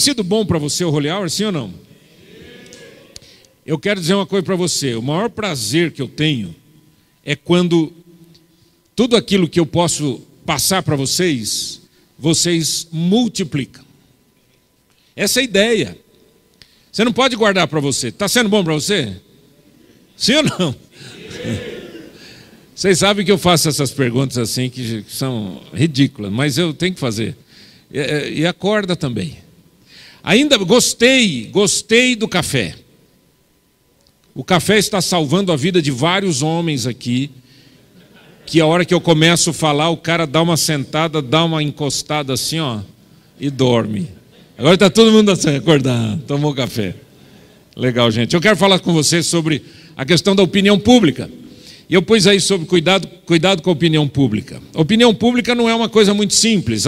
sido bom para você o Holy Hour, sim ou não? Eu quero dizer uma coisa para você. O maior prazer que eu tenho é quando tudo aquilo que eu posso passar para vocês, vocês multiplicam. Essa é a ideia. Você não pode guardar para você. Está sendo bom para você? Sim ou não? Vocês sabem que eu faço essas perguntas assim que são ridículas, mas eu tenho que fazer. E acorda também. Ainda gostei do café. O café está salvando a vida de vários homens aqui, que a hora que eu começo a falar, o cara dá uma sentada, dá uma encostada assim, ó, e dorme. Agora está todo mundo assim, acordado, tomou café. Legal, gente. Eu quero falar com vocês sobre a questão da opinião pública. E eu pus aí sobre cuidado com a opinião pública. A opinião pública não é uma coisa muito simples.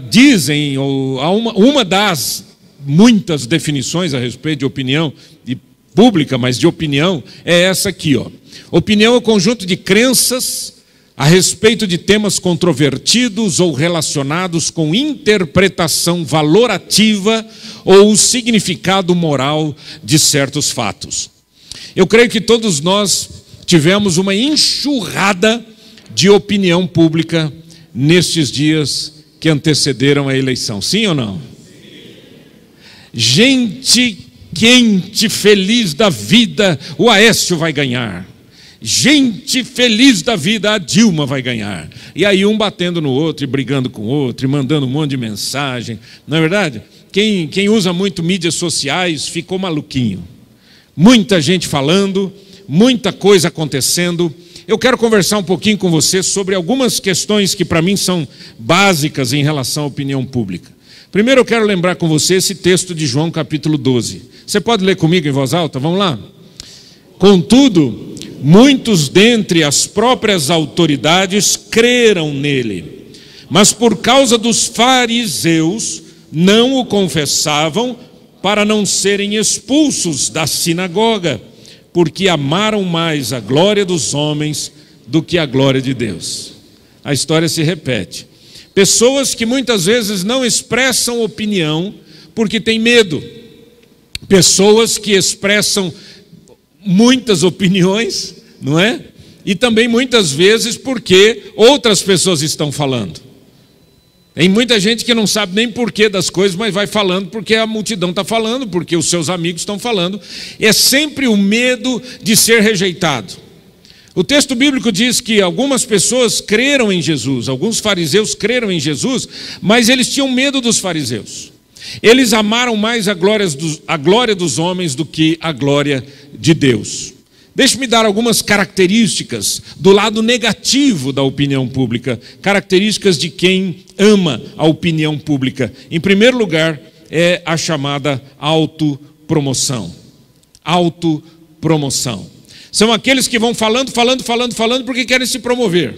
Dizem, uma das muitas definições a respeito de opinião pública, mas de opinião, é essa aqui, ó. Opinião é o conjunto de crenças a respeito de temas controvertidos ou relacionados com interpretação valorativa ou o significado moral de certos fatos. Eu creio que todos nós tivemos uma enxurrada de opinião pública nestes dias que antecederam a eleição. Sim ou não? Gente quente, feliz da vida, o Aécio vai ganhar. Gente feliz da vida, a Dilma vai ganhar. E aí um batendo no outro, e brigando com o outro, e mandando um monte de mensagem. Não é verdade? Quem usa muito mídias sociais ficou maluquinho. Muita gente falando, muita coisa acontecendo. Eu quero conversar um pouquinho com você sobre algumas questões que para mim são básicas em relação à opinião pública. Primeiro eu quero lembrar com você esse texto de João capítulo 12. Você pode ler comigo em voz alta? Vamos lá? Contudo, muitos dentre as próprias autoridades creram nele, mas por causa dos fariseus não o confessavam para não serem expulsos da sinagoga, porque amaram mais a glória dos homens do que a glória de Deus. A história se repete. Pessoas que muitas vezes não expressam opinião porque têm medo. Pessoas que expressam muitas opiniões, não é? E também muitas vezes porque outras pessoas estão falando. Tem muita gente que não sabe nem porquê das coisas, mas vai falando porque a multidão está falando, porque os seus amigos estão falando. É sempre o medo de ser rejeitado. O texto bíblico diz que algumas pessoas creram em Jesus, alguns fariseus creram em Jesus, mas eles tinham medo dos fariseus. Eles amaram mais a glória dos homens do que a glória de Deus. Deixe-me dar algumas características do lado negativo da opinião pública, características de quem ama a opinião pública. Em primeiro lugar, é a chamada autopromoção. Autopromoção. São aqueles que vão falando porque querem se promover,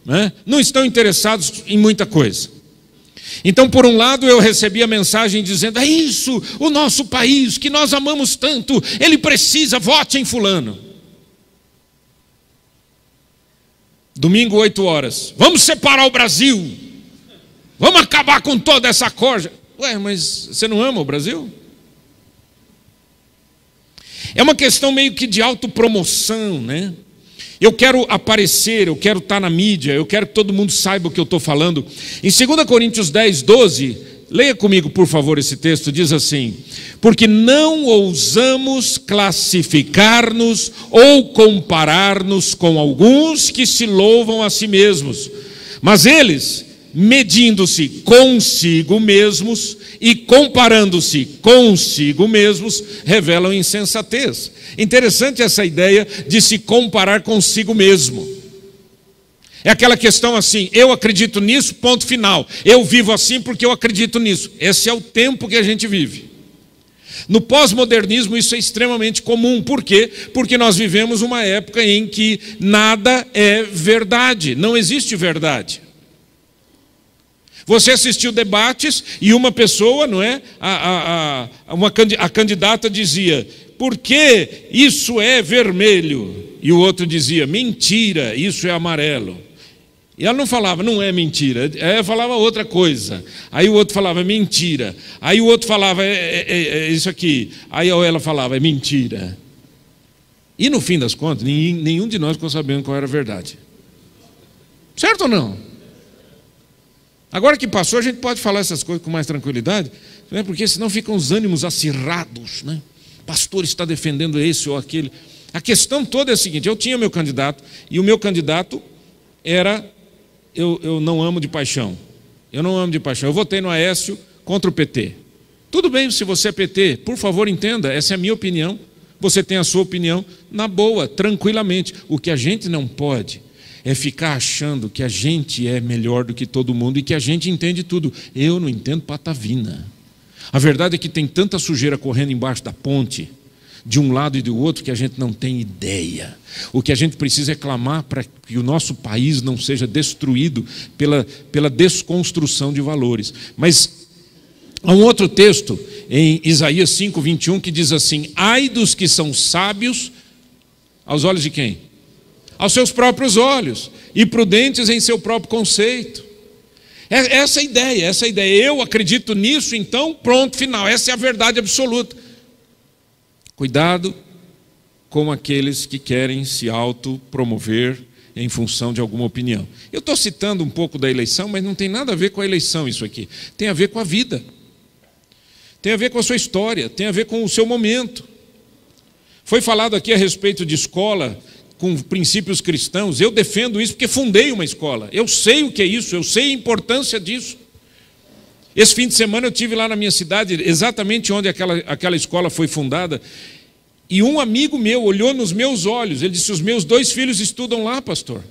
né? Não estão interessados em muita coisa. Então, por um lado, eu recebi a mensagem dizendo: é isso, o nosso país, que nós amamos tanto, ele precisa, vote em fulano. Domingo, 8 horas, vamos separar o Brasil, vamos acabar com toda essa corja. Ué, mas você não ama o Brasil? É uma questão meio que de autopromoção, né? Eu quero aparecer, eu quero estar na mídia, eu quero que todo mundo saiba o que eu estou falando. Em 2 Coríntios 10, 12, leia comigo, por favor, esse texto, diz assim: porque não ousamos classificar-nos ou comparar-nos com alguns que se louvam a si mesmos, mas eles, medindo-se consigo mesmos e comparando-se consigo mesmos, revelam insensatez. Interessante essa ideia de se comparar consigo mesmo. É aquela questão assim: eu acredito nisso, ponto final. Eu vivo assim porque eu acredito nisso. Esse é o tempo que a gente vive. No pós-modernismo isso é extremamente comum. Por quê? Porque nós vivemos uma época em que nada é verdade, não existe verdade. Você assistiu debates e uma pessoa, não é? A candidata dizia: por que isso é vermelho? E o outro dizia: mentira, isso é amarelo. E ela não falava, não é mentira. Ela falava outra coisa. Aí o outro falava, mentira. Aí o outro falava, é isso aqui. Aí ela falava, é mentira. E no fim das contas, nenhum de nós ficou sabendo qual era a verdade. Certo ou não? Agora que passou, a gente pode falar essas coisas com mais tranquilidade, né? Porque senão ficam os ânimos acirrados, né? O pastor está defendendo esse ou aquele. A questão toda é a seguinte: eu tinha meu candidato, e o meu candidato era... Eu não amo de paixão. Eu não amo de paixão. Eu votei no Aécio contra o PT. Tudo bem, se você é PT, por favor, entenda, essa é a minha opinião. Você tem a sua opinião, na boa, tranquilamente. O que a gente não pode é ficar achando que a gente é melhor do que todo mundo e que a gente entende tudo. Eu não entendo patavina. A verdade é que tem tanta sujeira correndo embaixo da ponte, de um lado e do outro, que a gente não tem ideia. O que a gente precisa é clamar para que o nosso país não seja destruído pela desconstrução de valores. Mas há um outro texto, em Isaías 5:21, que diz assim: ai dos que são sábios aos olhos de quem? Aos seus próprios olhos, e prudentes em seu próprio conceito. Essa é a ideia. Eu acredito nisso, então pronto, final. Essa é a verdade absoluta. Cuidado com aqueles que querem se autopromover em função de alguma opinião. Eu estou citando um pouco da eleição, mas não tem nada a ver com a eleição isso aqui. Tem a ver com a vida. Tem a ver com a sua história, tem a ver com o seu momento. Foi falado aqui a respeito de escola com princípios cristãos. Eu defendo isso porque fundei uma escola. Eu sei o que é isso, eu sei a importância disso. Esse fim de semana eu estive lá na minha cidade, exatamente onde aquela escola foi fundada, e um amigo meu olhou nos meus olhos, ele disse: os meus 2 filhos estudam lá, pastor.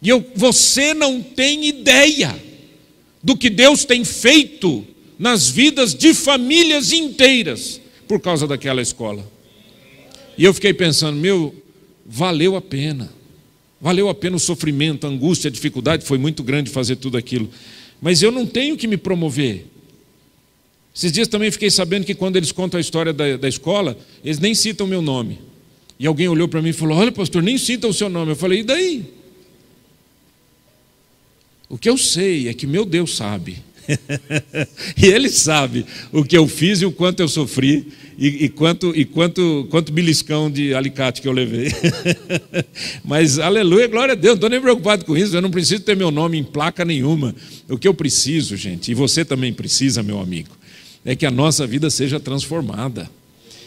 E você não tem ideia do que Deus tem feito nas vidas de famílias inteiras por causa daquela escola. E eu fiquei pensando, valeu a pena. Valeu a pena o sofrimento, a angústia, a dificuldade, foi muito grande fazer tudo aquilo. Mas eu não tenho que me promover. Esses dias também fiquei sabendo que quando eles contam a história da escola, eles nem citam o meu nome. E alguém olhou para mim e falou: olha, pastor, nem citam o seu nome. Eu falei: e daí? O que eu sei é que meu Deus sabe. E Ele sabe o que eu fiz e o quanto eu sofri e quanto beliscão de alicate que eu levei. Mas aleluia, glória a Deus, não estou nem preocupado com isso. Eu não preciso ter meu nome em placa nenhuma. O que eu preciso, gente, e você também precisa, meu amigo, é que a nossa vida seja transformada,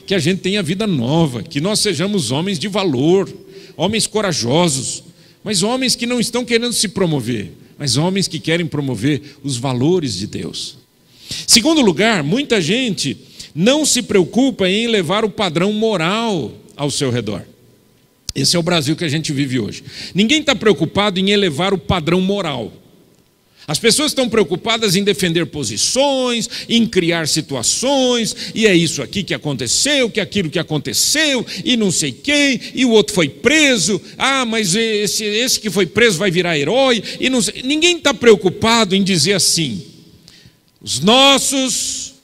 que a gente tenha vida nova, que nós sejamos homens de valor, homens corajosos, mas homens que não estão querendo se promover, mas homens que querem promover os valores de Deus. Segundo lugar, muita gente não se preocupa em elevar o padrão moral ao seu redor. Esse é o Brasil que a gente vive hoje. Ninguém está preocupado em elevar o padrão moral. As pessoas estão preocupadas em defender posições, em criar situações, e é isso aqui que aconteceu, que aquilo que aconteceu, e não sei quem, e o outro foi preso, mas esse que foi preso vai virar herói, e não sei. Ninguém está preocupado em dizer assim: as nossas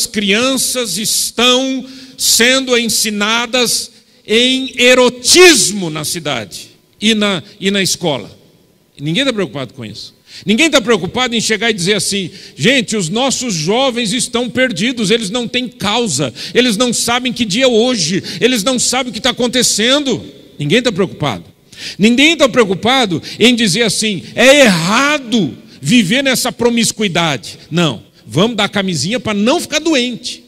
crianças estão sendo ensinadas em erotismo na cidade e na escola. Ninguém está preocupado com isso. Ninguém está preocupado em chegar e dizer assim: gente, os nossos jovens estão perdidos, eles não têm causa, eles não sabem que dia é hoje, eles não sabem o que está acontecendo. Ninguém está preocupado. Ninguém está preocupado em dizer assim: é errado viver nessa promiscuidade. Não, vamos dar camisinha para não ficar doente.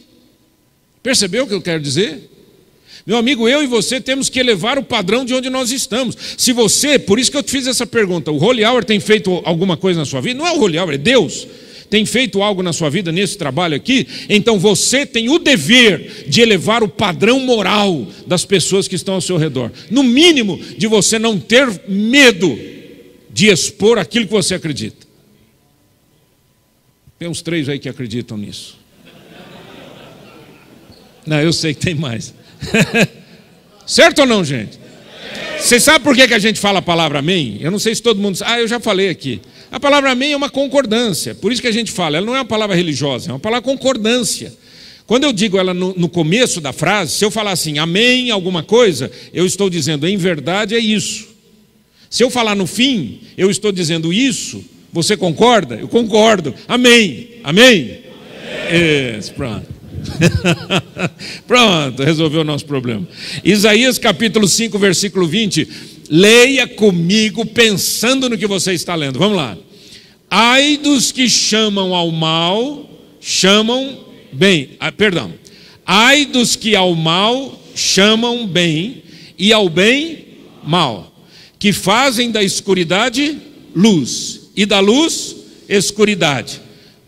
Percebeu o que eu quero dizer? Meu amigo, eu e você temos que elevar o padrão de onde nós estamos. Se você, por isso que eu te fiz essa pergunta, o Holy Hour tem feito alguma coisa na sua vida? Não é o Holy Hour, é Deus. Tem feito algo na sua vida nesse trabalho aqui? Então você tem o dever de elevar o padrão moral das pessoas que estão ao seu redor. No mínimo, de você não ter medo de expor aquilo que você acredita. Tem uns 3 aí que acreditam nisso. Não, eu sei que tem mais. Certo ou não, gente? Você sabe por que a gente fala a palavra amém? Eu não sei se todo mundo sabe. Eu já falei aqui. A palavra amém é uma concordância. Por isso que a gente fala. Ela não é uma palavra religiosa, é uma palavra concordância. Quando eu digo ela no começo da frase, se eu falar assim, amém alguma coisa, eu estou dizendo, em verdade é isso. Se eu falar no fim, eu estou dizendo isso, você concorda? Eu concordo. Amém. Amém? Isso, pronto. Pronto, resolveu o nosso problema. Isaías capítulo 5, versículo 20. Leia comigo pensando no que você está lendo. Vamos lá. Ai dos que chamam ao mal, chamam bem. Perdão. Ai dos que ao mal chamam bem e ao bem mal, que fazem da escuridade luz e da luz escuridade.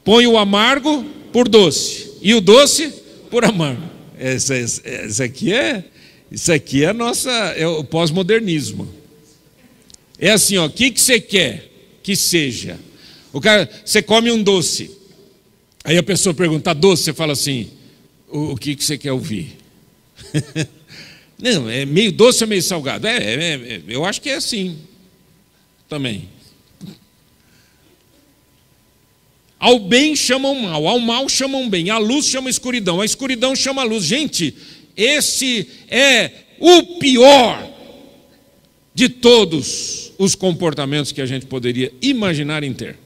Põe o amargo por doce e o doce por amargo. Isso aqui é o pós-modernismo. É assim, ó, o que você quer que seja? Você come um doce, aí a pessoa pergunta, doce, você fala assim, o que você quer ouvir? Não, é meio doce ou meio salgado? Eu acho que é assim também. Ao bem chamam mal, ao mal chamam bem, a luz chama escuridão, a escuridão chama a luz. Gente, esse é o pior de todos os comportamentos que a gente poderia imaginar em ter.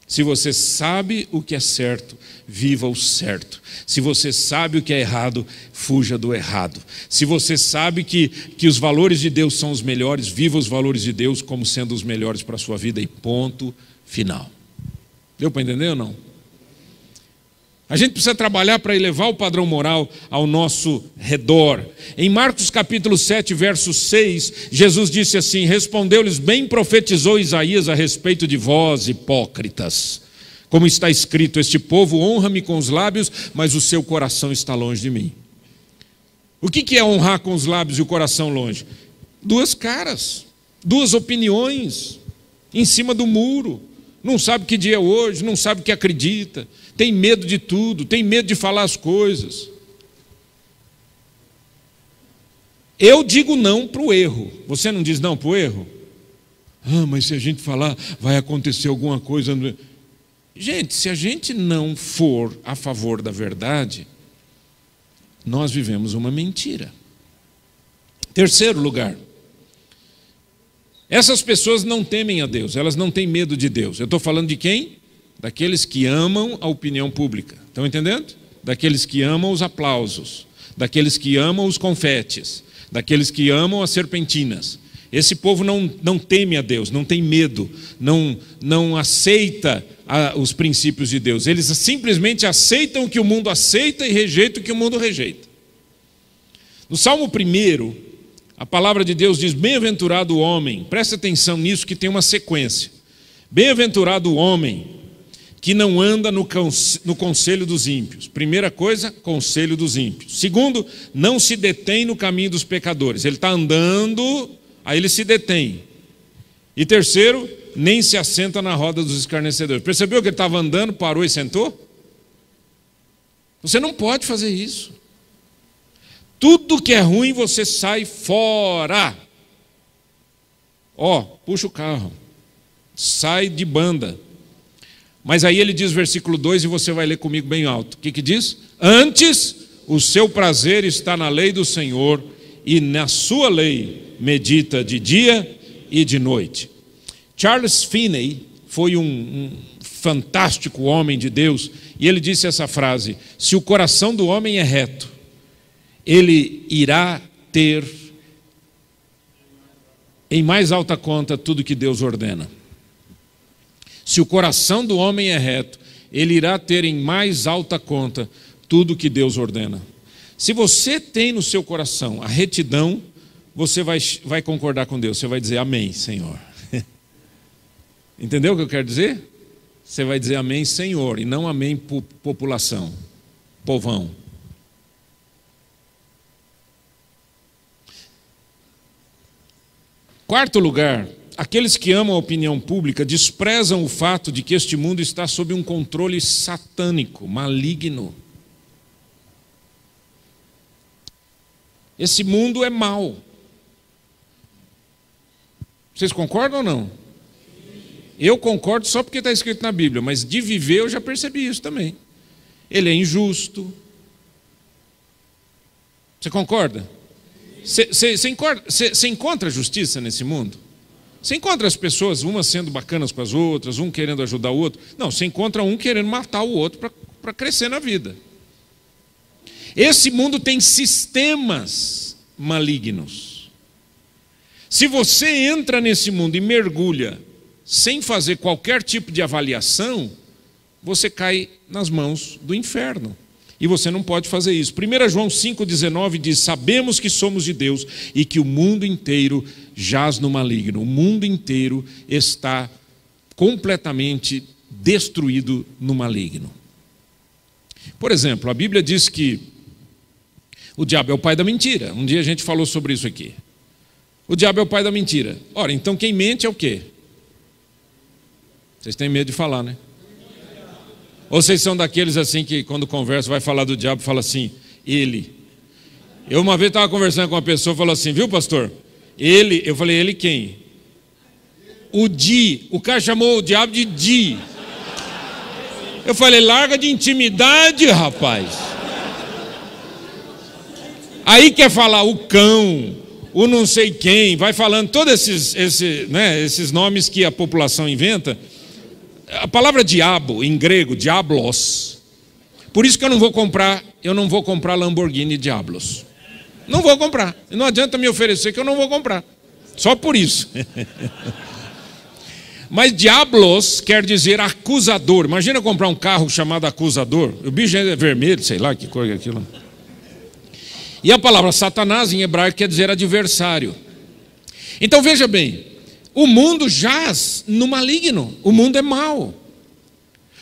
Se você sabe o que é certo, viva o certo. Se você sabe o que é errado, fuja do errado. Se você sabe que os valores de Deus são os melhores, viva os valores de Deus como sendo os melhores para a sua vida e ponto final. Deu para entender ou não? A gente precisa trabalhar para elevar o padrão moral ao nosso redor. Em Marcos capítulo 7, verso 6, Jesus disse assim, respondeu-lhes, bem profetizou Isaías a respeito de vós, hipócritas. Como está escrito, este povo honra-me com os lábios, mas o seu coração está longe de mim. O que é honrar com os lábios e o coração longe? Duas caras, duas opiniões em cima do muro. Não sabe que dia é hoje, não sabe o que acredita, tem medo de tudo, tem medo de falar as coisas. Eu digo não para o erro. Você não diz não para o erro? Mas se a gente falar, vai acontecer alguma coisa. Gente, se a gente não for a favor da verdade, nós vivemos uma mentira. Terceiro lugar. Essas pessoas não temem a Deus, elas não têm medo de Deus. Eu estou falando de quem? Daqueles que amam a opinião pública. Estão entendendo? Daqueles que amam os aplausos, daqueles que amam os confetes, daqueles que amam as serpentinas. Esse povo não teme a Deus, não tem medo, não aceita os princípios de Deus. Eles simplesmente aceitam o que o mundo aceita e rejeitam o que o mundo rejeita. No Salmo 1, a palavra de Deus diz, bem-aventurado o homem, presta atenção nisso que tem uma sequência. Bem-aventurado o homem que não anda no conselho dos ímpios. Primeira coisa, conselho dos ímpios. Segundo, não se detém no caminho dos pecadores. Ele está andando, aí ele se detém. E terceiro, nem se assenta na roda dos escarnecedores. Percebeu que ele estava andando, parou e sentou? Você não pode fazer isso. Tudo que é ruim você sai fora. Puxa o carro. Sai de banda. Mas aí ele diz versículo 2 e você vai ler comigo bem alto. O que diz? Antes o seu prazer está na lei do Senhor e na sua lei medita de dia e de noite. Charles Finney foi um fantástico homem de Deus e ele disse essa frase, se o coração do homem é reto, ele irá ter em mais alta conta tudo que Deus ordena. Se o coração do homem é reto, ele irá ter em mais alta conta tudo que Deus ordena. Se você tem no seu coração a retidão, você vai concordar com Deus, você vai dizer amém, Senhor. Entendeu o que eu quero dizer? Você vai dizer amém, Senhor, e não amém, população, povão. Quarto lugar, aqueles que amam a opinião pública desprezam o fato de que este mundo está sob um controle satânico, maligno. Esse mundo é mau. Vocês concordam ou não? Eu concordo só porque está escrito na Bíblia, mas de viver eu já percebi isso também. Ele é injusto. Você concorda? Você encontra justiça nesse mundo? Você encontra as pessoas, umas sendo bacanas com as outras, um querendo ajudar o outro? Não, você encontra um querendo matar o outro para crescer na vida. Esse mundo tem sistemas malignos. Se você entra nesse mundo e mergulha sem fazer qualquer tipo de avaliação, você cai nas mãos do inferno. E você não pode fazer isso. 1 João 5,19 diz: sabemos que somos de Deus e que o mundo inteiro jaz no maligno. O mundo inteiro está completamente destruído no maligno. Por exemplo, a Bíblia diz que o diabo é o pai da mentira. Um dia a gente falou sobre isso aqui. O diabo é o pai da mentira. Ora, então quem mente é o quê? Vocês têm medo de falar, né? Ou vocês são daqueles assim que quando conversa vai falar do diabo, fala assim, ele. Eu uma vez estava conversando com uma pessoa, falou assim, viu pastor? Ele, eu falei, ele quem? O Di, o cara chamou o diabo de Di. Eu falei, larga de intimidade, rapaz. Aí quer falar o cão, o não sei quem, vai falando todos esses nomes que a população inventa. A palavra diabo, em grego, diablos. Por isso que eu não vou comprar Lamborghini Diablos. Não vou comprar. Não adianta me oferecer que eu não vou comprar. Só por isso. Mas diablos quer dizer acusador. Imagina eu comprar um carro chamado acusador. O bicho é vermelho, sei lá que cor é aquilo. E a palavra Satanás em hebraico quer dizer adversário. Então veja bem. O mundo jaz no maligno, o mundo é mau.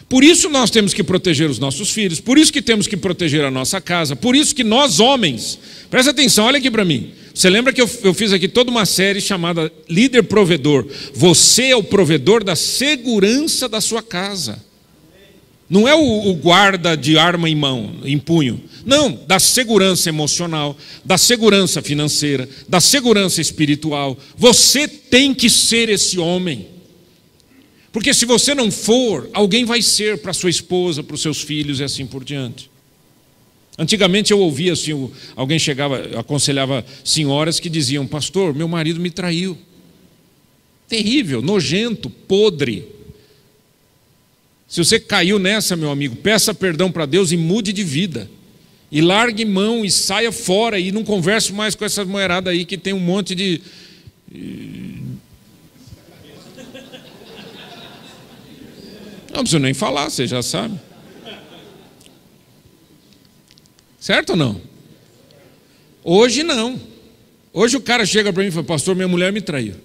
Por isso nós temos que proteger os nossos filhos, por isso que temos que proteger a nossa casa, por isso que nós homens, presta atenção, olha aqui para mim. Você lembra que eu fiz aqui toda uma série chamada Líder Provedor. Você é o provedor da segurança da sua casa. Não é o guarda de arma em punho. Não, da segurança emocional, da segurança financeira, da segurança espiritual. Você tem que ser esse homem. Porque se você não for, alguém vai ser para sua esposa, para os seus filhos e assim por diante. Antigamente eu ouvia assim, alguém chegava, aconselhava senhoras que diziam, pastor, meu marido me traiu. Terrível, nojento, podre. Se você caiu nessa, meu amigo, peça perdão para Deus e mude de vida. E largue mão e saia fora e não converse mais com essa mulherada aí que tem um monte de... Não preciso nem falar, você já sabe. Certo ou não? Hoje não. Hoje o cara chega para mim e fala, pastor, minha mulher me traiu.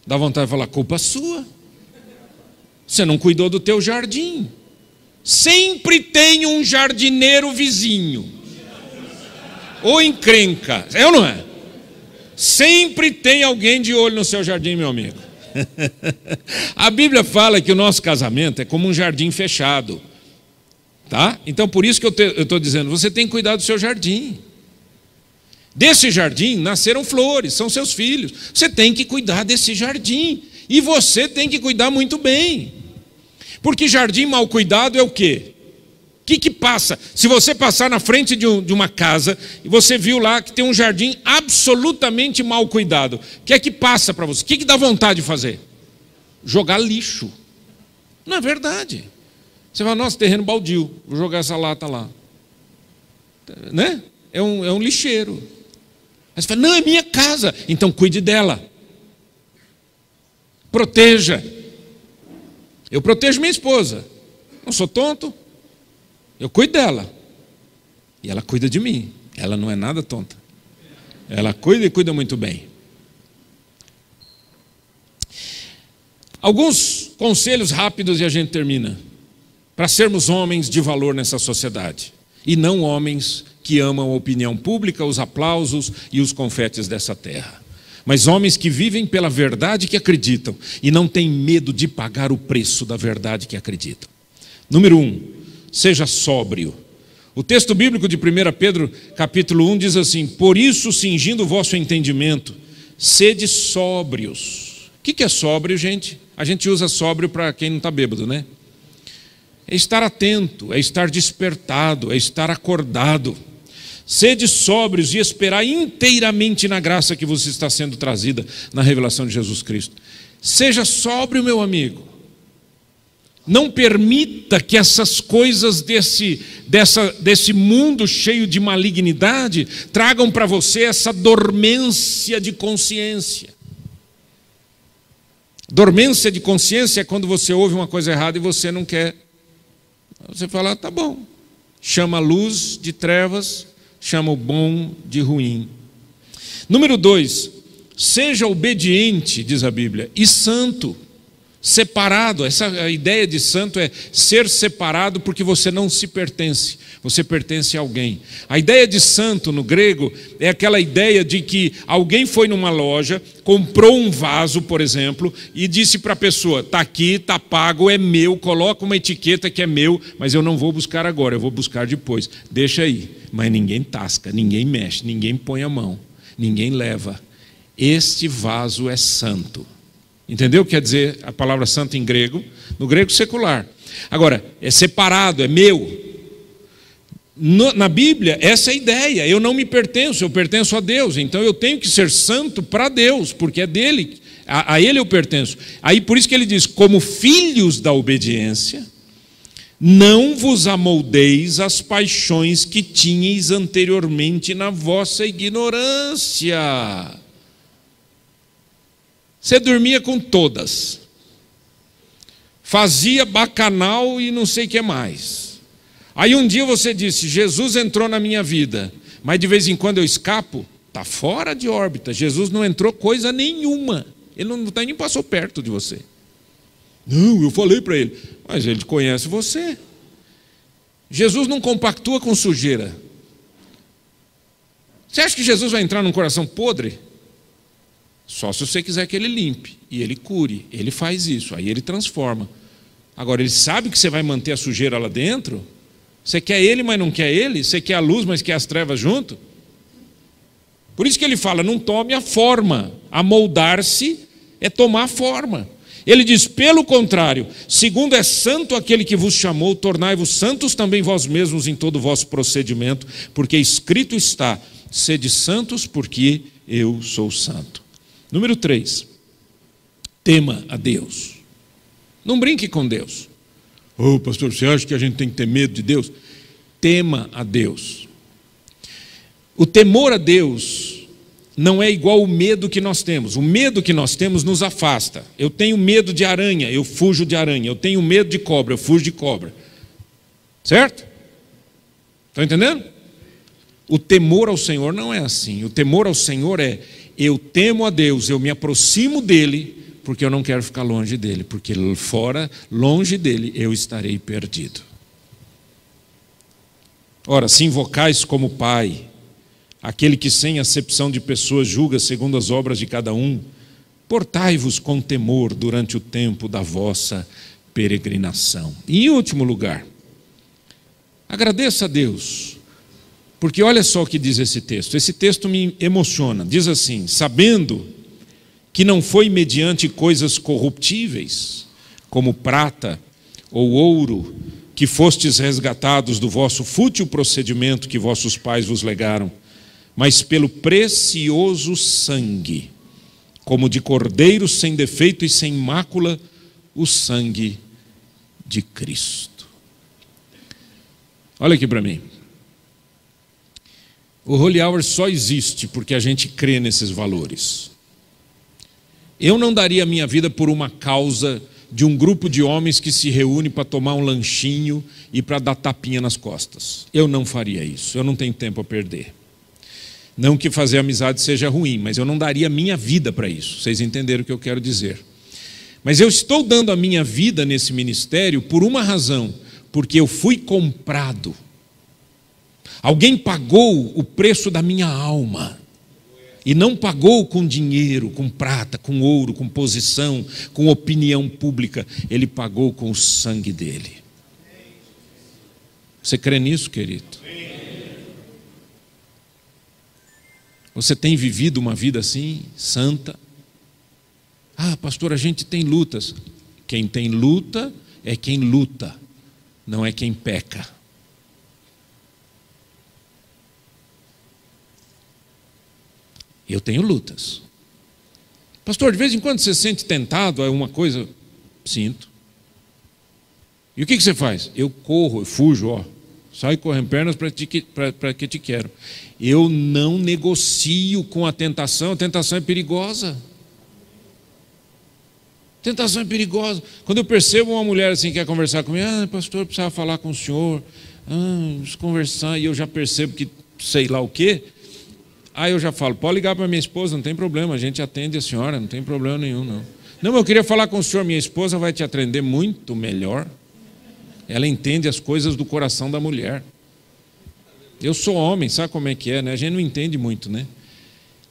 Dá vontade de falar, culpa sua. Você não cuidou do teu jardim. Sempre tem um jardineiro vizinho. Ou encrenca. É ou não é? Sempre tem alguém de olho no seu jardim, meu amigo. A Bíblia fala que o nosso casamento é como um jardim fechado. Tá? Então por isso que eu estou dizendo, você tem que cuidar do seu jardim. Desse jardim nasceram flores, são seus filhos. Você tem que cuidar desse jardim. E você tem que cuidar muito bem. Porque jardim mal cuidado é o quê? O que passa? Se você passar na frente de uma casa e você viu lá que tem um jardim absolutamente mal cuidado, o que é que passa para você? O que dá vontade de fazer? Jogar lixo. Não é verdade. Você fala, nossa, terreno baldio, vou jogar essa lata lá. Né? É um lixeiro. Aí você fala, não, é minha casa. Então cuide dela. Proteja. Eu protejo minha esposa. Não sou tonto. Eu cuido dela. E ela cuida de mim. Ela não é nada tonta. Ela cuida e cuida muito bem. Alguns conselhos rápidos e a gente termina. Para sermos homens de valor nessa sociedade. E não homens que amam a opinião pública, os aplausos e os confetes dessa terra. Mas homens que vivem pela verdade que acreditam e não têm medo de pagar o preço da verdade que acreditam. Número 1, seja sóbrio. O texto bíblico de 1 Pedro, capítulo 1, diz assim, por isso, cingindo o vosso entendimento, sede sóbrios. O que é sóbrio, gente? A gente usa sóbrio para quem não está bêbado, né? É estar atento, é estar despertado, é estar acordado. Sede sóbrios e esperai inteiramente na graça que vos está sendo trazida na revelação de Jesus Cristo. Seja sóbrio, meu amigo. Não permita que essas coisas desse mundo cheio de malignidade tragam para você essa dormência de consciência. Dormência de consciência é quando você ouve uma coisa errada e você não quer. Você fala, tá bom. Chama a luz de trevas, chama o bom de ruim. Número 2, seja obediente, diz a Bíblia, e santo, separado. A ideia de santo é ser separado porque você não se pertence, você pertence a alguém. A ideia de santo no grego é aquela ideia de que alguém foi numa loja, comprou um vaso, por exemplo, e disse para a pessoa, está aqui, está pago, é meu, coloca uma etiqueta que é meu, mas eu não vou buscar agora, eu vou buscar depois, deixa aí. Mas ninguém tasca, ninguém mexe, ninguém põe a mão, ninguém leva. Este vaso é santo. Entendeu o que quer dizer a palavra santo em grego? No grego secular. Agora, é separado, é meu. Na Bíblia, essa é a ideia. Eu não me pertenço, eu pertenço a Deus. Então eu tenho que ser santo para Deus, porque é dele, a Ele eu pertenço. Aí por isso que ele diz, como filhos da obediência, não vos amoldeis às paixões que tinhais anteriormente na vossa ignorância. Você dormia com todas, fazia bacanal e não sei o que mais. Aí um dia você disse, Jesus entrou na minha vida, mas de vez em quando eu escapo, está fora de órbita. Jesus não entrou coisa nenhuma, ele não nem passou perto de você. Não, eu falei para ele, mas ele conhece você. Jesus não compactua com sujeira. Você acha que Jesus vai entrar num coração podre? Só se você quiser que ele limpe, e ele cure, ele faz isso, aí ele transforma. Agora, ele sabe que você vai manter a sujeira lá dentro? Você quer ele, mas não quer ele? Você quer a luz, mas quer as trevas junto? Por isso que ele fala, não tome a forma. Amoldar-se é tomar a forma. Ele diz, pelo contrário, segundo é santo aquele que vos chamou, tornai-vos santos também vós mesmos em todo o vosso procedimento, porque escrito está, sede santos porque eu sou santo. Número 3, tema a Deus. Não brinque com Deus. Ô, pastor, você acha que a gente tem que ter medo de Deus? Tema a Deus. O temor a Deus não é igual ao medo que nós temos. O medo que nós temos nos afasta. Eu tenho medo de aranha, eu fujo de aranha. Eu tenho medo de cobra, eu fujo de cobra. Certo? Estão entendendo? O temor ao Senhor não é assim. O temor ao Senhor é, eu temo a Deus, eu me aproximo dEle, porque eu não quero ficar longe dEle, porque fora, longe dEle, eu estarei perdido. Ora, se invocais como Pai, aquele que sem acepção de pessoas julga segundo as obras de cada um, portai-vos com temor durante o tempo da vossa peregrinação. E em último lugar, agradeça a Deus, porque olha só o que diz esse texto me emociona, diz assim, sabendo que não foi mediante coisas corruptíveis, como prata ou ouro, que fostes resgatados do vosso fútil procedimento que vossos pais vos legaram, mas pelo precioso sangue, como de cordeiro sem defeito e sem mácula, o sangue de Cristo. Olha aqui para mim. O Holy Hour só existe porque a gente crê nesses valores. Eu não daria a minha vida por uma causa de um grupo de homens que se reúne para tomar um lanchinho e para dar tapinha nas costas. Eu não faria isso, eu não tenho tempo a perder. Não que fazer amizade seja ruim, mas eu não daria a minha vida para isso. Vocês entenderam o que eu quero dizer. Mas eu estou dando a minha vida nesse ministério por uma razão, porque eu fui comprado. Alguém pagou o preço da minha alma. E não pagou com dinheiro, com prata, com ouro, com posição, com opinião pública. Ele pagou com o sangue dele. Você crê nisso, querido? Você tem vivido uma vida assim, santa? Ah, pastor, a gente tem lutas. Quem tem luta é quem luta, não é quem peca. Eu tenho lutas. Pastor, de vez em quando você se sente tentado a uma coisa? Sinto. E o que você faz? Eu corro, eu fujo, ó. Saio correndo pernas para que te quero. Eu não negocio com a tentação é perigosa. Tentação é perigosa. Quando eu percebo uma mulher assim que quer conversar comigo, pastor, eu precisava falar com o senhor, vamos conversar, e eu já percebo que sei lá o quê, aí eu já falo, pode ligar para minha esposa, não tem problema, a gente atende a senhora, não tem problema nenhum, não. Não, eu queria falar com o senhor, minha esposa vai te atender muito melhor. Ela entende as coisas do coração da mulher. Eu sou homem, sabe como é que é, né? A gente não entende muito, né?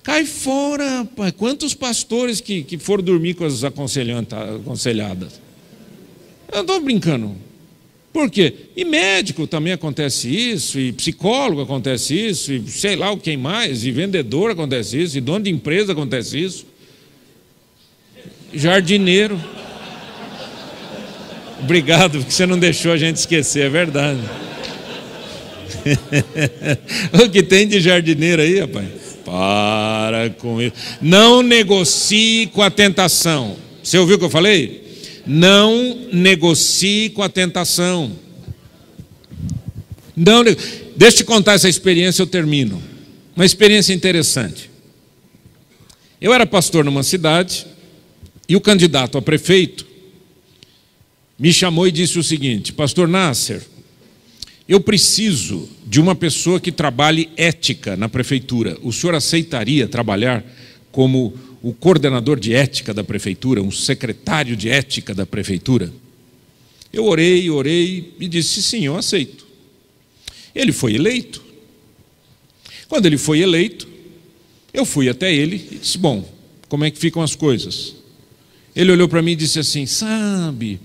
Cai fora, rapaz. Quantos pastores que foram dormir com as aconselhadas? Eu não estou brincando. Por quê? E médico também acontece isso, e psicólogo acontece isso, e sei lá o que mais, e vendedor acontece isso, e dono de empresa acontece isso. Jardineiro. Obrigado, porque você não deixou a gente esquecer, é verdade. O que tem de jardineiro aí, rapaz? Para com isso. Não negocie com a tentação. Você ouviu o que eu falei? Não negocie com a tentação. Não, deixa eu te contar essa experiência, eu termino. Uma experiência interessante. Eu era pastor numa cidade e o candidato a prefeito me chamou e disse o seguinte: Pastor Nasser, eu preciso de uma pessoa que trabalhe ética na prefeitura. O senhor aceitaria trabalhar como o coordenador de ética da prefeitura, um secretário de ética da prefeitura? Eu orei e disse sim, eu aceito. Ele foi eleito. Quando ele foi eleito, eu fui até ele e disse: bom, como é que ficam as coisas? Ele olhou para mim e disse assim: sabe,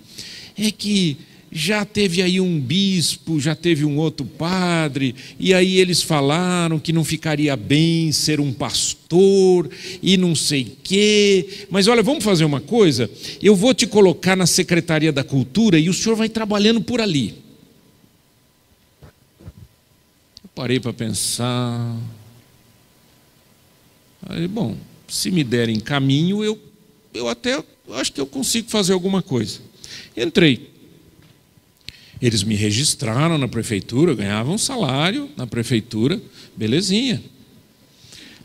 é que já teve aí um bispo, já teve um outro padre, e aí eles falaram que não ficaria bem ser um pastor, e não sei quê, mas olha, vamos fazer uma coisa, eu vou te colocar na Secretaria da Cultura e o senhor vai trabalhando por ali. Eu parei para pensar, aí, bom, se me derem caminho, eu até acho que eu consigo fazer alguma coisa. Entrei. Eles me registraram na prefeitura, ganhavam um salário na prefeitura, belezinha.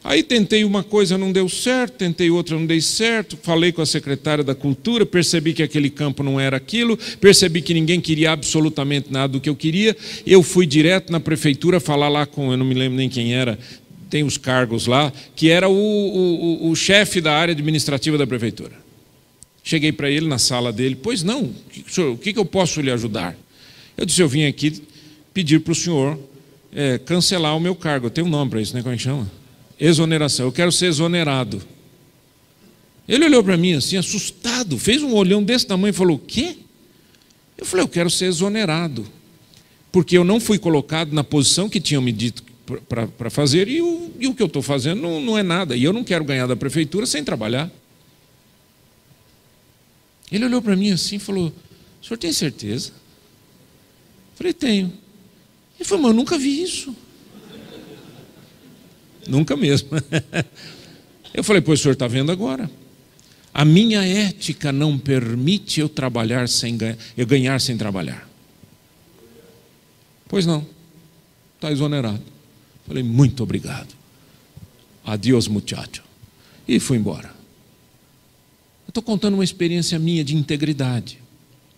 Aí tentei uma coisa, não deu certo, tentei outra, não dei certo, falei com a secretária da Cultura, percebi que aquele campo não era aquilo, percebi que ninguém queria absolutamente nada do que eu queria, eu fui direto na prefeitura falar lá com, eu não me lembro nem quem era, tem os cargos lá, que era o chefe da área administrativa da prefeitura. Cheguei para ele na sala dele: pois não, o que eu posso lhe ajudar? Eu disse: eu vim aqui pedir para o senhor cancelar o meu cargo. Eu tenho um nome para isso, né? Como é que chama? Exoneração. Eu quero ser exonerado. Ele olhou para mim assim, assustado, fez um olhão desse tamanho e falou: o quê? Eu falei: eu quero ser exonerado, porque eu não fui colocado na posição que tinham me dito para fazer, e o que eu estou fazendo não é nada, e eu não quero ganhar da prefeitura sem trabalhar. Ele olhou para mim assim e falou: o senhor tem certeza? Eu falei: tenho. Ele falou: mas eu nunca vi isso. Nunca mesmo. Eu falei: pois o senhor está vendo agora. A minha ética não permite eu trabalhar eu ganhar sem trabalhar. Pois não, está exonerado. Falei: muito obrigado. Adiós, muchacho. E fui embora. Eu estou contando uma experiência minha de integridade.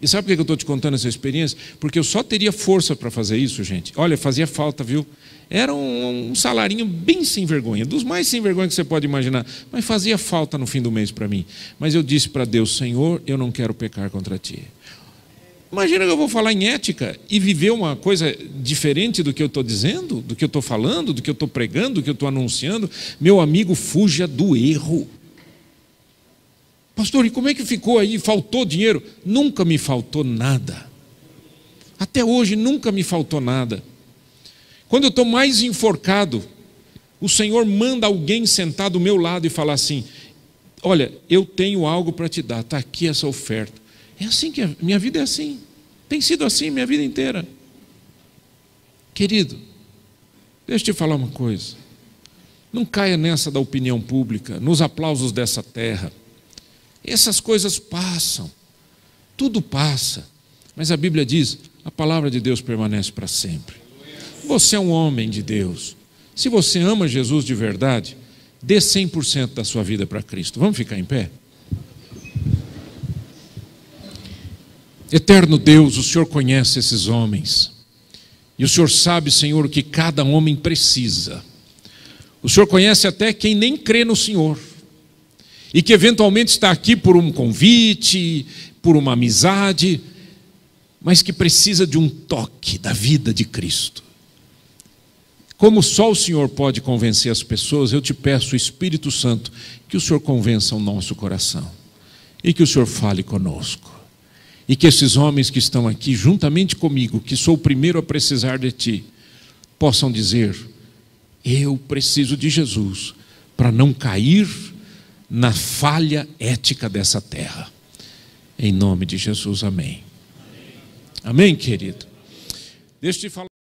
E sabe por que eu estou te contando essa experiência? Porque eu só teria força para fazer isso, gente. Olha, fazia falta, viu? Era um salarinho bem sem vergonha, dos mais sem vergonha que você pode imaginar. Mas fazia falta no fim do mês para mim. Mas eu disse para Deus: Senhor, eu não quero pecar contra Ti. Imagina que eu vou falar em ética e viver uma coisa diferente do que eu estou dizendo, do que eu estou falando, do que eu estou pregando, do que eu estou anunciando. Meu amigo, fuja do erro. Pastor, e como é que ficou aí? Faltou dinheiro? Nunca me faltou nada. Até hoje nunca me faltou nada. Quando eu estou mais enforcado, o Senhor manda alguém sentar do meu lado e falar assim: olha, eu tenho algo para te dar, está aqui essa oferta. É assim que minha vida é assim. Tem sido assim minha vida inteira. Querido, deixa eu te falar uma coisa. Não caia nessa da opinião pública, nos aplausos dessa terra. Essas coisas passam, tudo passa, mas a Bíblia diz, a palavra de Deus permanece para sempre. Você é um homem de Deus. Se você ama Jesus de verdade, dê 100% da sua vida para Cristo. Vamos ficar em pé? Eterno Deus, o Senhor conhece esses homens. E o Senhor sabe, Senhor, o que cada homem precisa. O Senhor conhece até quem nem crê no Senhor. E que eventualmente está aqui por um convite, por uma amizade, mas que precisa de um toque da vida de Cristo. Como só o Senhor pode convencer as pessoas, eu te peço, Espírito Santo, que o Senhor convença o nosso coração. E que o Senhor fale conosco. E que esses homens que estão aqui, juntamente comigo, que sou o primeiro a precisar de Ti, possam dizer, eu preciso de Jesus, para não cair na falha ética dessa terra. Em nome de Jesus, amém. Amém, querido? Deixa eu te falar.